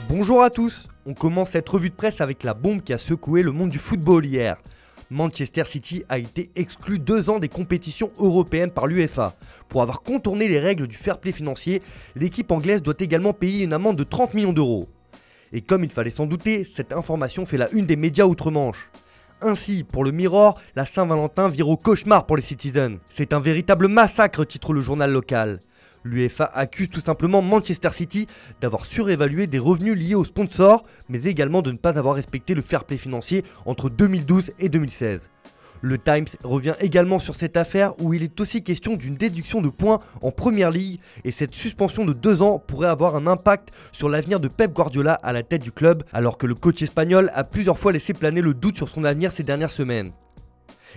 Bonjour à tous, on commence cette revue de presse avec la bombe qui a secoué le monde du football hier. Manchester City a été exclu 2 ans des compétitions européennes par l'UEFA. Pour avoir contourné les règles du fair play financier, l'équipe anglaise doit également payer une amende de 30 millions d'euros. Et comme il fallait s'en douter, cette information fait la une des médias outre-Manche. Ainsi, pour le Mirror, la Saint-Valentin vire au cauchemar pour les Citizens. C'est un véritable massacre, titre le journal local. L'UEFA accuse tout simplement Manchester City d'avoir surévalué des revenus liés aux sponsors, mais également de ne pas avoir respecté le fair play financier entre 2012 et 2016. Le Times revient également sur cette affaire où il est aussi question d'une déduction de points en Première Ligue et cette suspension de 2 ans pourrait avoir un impact sur l'avenir de Pep Guardiola à la tête du club alors que le coach espagnol a plusieurs fois laissé planer le doute sur son avenir ces dernières semaines.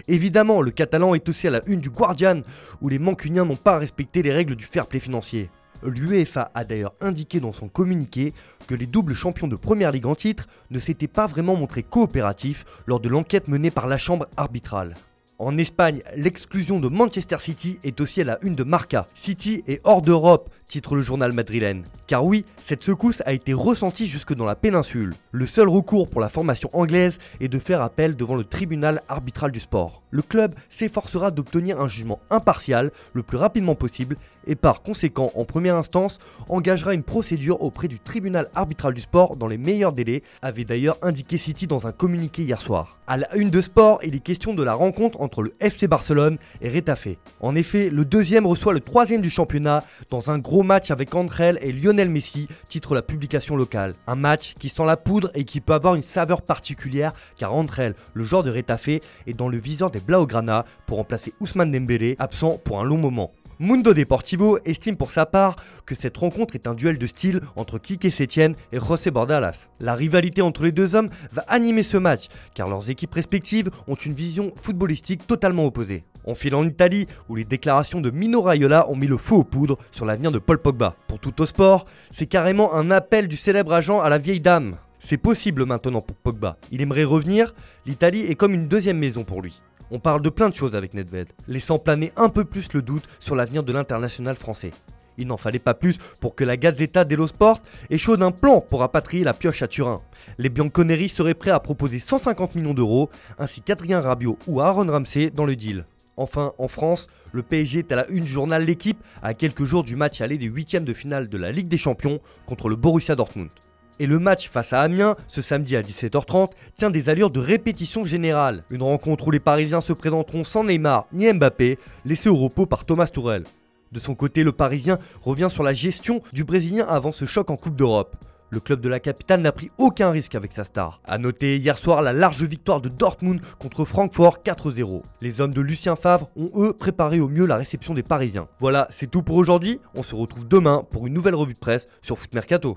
Évidemment, le Catalan est aussi à la une du Guardian, où les Mancuniens n'ont pas respecté les règles du fair play financier. L'UEFA a d'ailleurs indiqué dans son communiqué que les doubles champions de Première Ligue en titre ne s'étaient pas vraiment montrés coopératifs lors de l'enquête menée par la chambre arbitrale. En Espagne, l'exclusion de Manchester City est aussi à la une de Marca. City est hors d'Europe, titre le journal madrilène. Car oui, cette secousse a été ressentie jusque dans la péninsule. Le seul recours pour la formation anglaise est de faire appel devant le tribunal arbitral du sport. Le club s'efforcera d'obtenir un jugement impartial le plus rapidement possible et par conséquent, en première instance, engagera une procédure auprès du tribunal arbitral du sport dans les meilleurs délais, avait d'ailleurs indiqué City dans un communiqué hier soir. À la une de sport, il est question de la rencontre entre le FC Barcelone et Retafe. En effet, le deuxième reçoit le troisième du championnat dans un gros match avec Andrel et Lionel Messi, titre la publication locale. Un match qui sent la poudre et qui peut avoir une saveur particulière car Andrel, le joueur de Retafe, est dans le viseur des Blaugrana pour remplacer Ousmane Dembélé, absent pour un long moment. Mundo Deportivo estime pour sa part que cette rencontre est un duel de style entre Quique Setién et José Bordalas. La rivalité entre les deux hommes va animer ce match car leurs équipes respectives ont une vision footballistique totalement opposée. On file en Italie où les déclarations de Mino Raiola ont mis le feu aux poudres sur l'avenir de Paul Pogba. Pour Tuttosport, c'est carrément un appel du célèbre agent à la vieille dame. C'est possible maintenant pour Pogba. Il aimerait revenir, l'Italie est comme une deuxième maison pour lui. On parle de plein de choses avec Nedved, laissant planer un peu plus le doute sur l'avenir de l'international français. Il n'en fallait pas plus pour que la Gazzetta dello Sport échaude un plan pour rapatrier la pioche à Turin. Les Bianconeri seraient prêts à proposer 150 millions d'euros, ainsi qu'Adrien Rabiot ou Aaron Ramsey dans le deal. Enfin, en France, le PSG est à la une du journal L'Équipe à quelques jours du match aller des 8e de finale de la Ligue des Champions contre le Borussia Dortmund. Et le match face à Amiens, ce samedi à 17h30, tient des allures de répétition générale. Une rencontre où les Parisiens se présenteront sans Neymar ni Mbappé, laissés au repos par Thomas Tuchel. De son côté, le Parisien revient sur la gestion du Brésilien avant ce choc en Coupe d'Europe. Le club de la capitale n'a pris aucun risque avec sa star. A noter hier soir la large victoire de Dortmund contre Francfort 4-0. Les hommes de Lucien Favre ont eux préparé au mieux la réception des Parisiens. Voilà, c'est tout pour aujourd'hui. On se retrouve demain pour une nouvelle revue de presse sur Foot Mercato.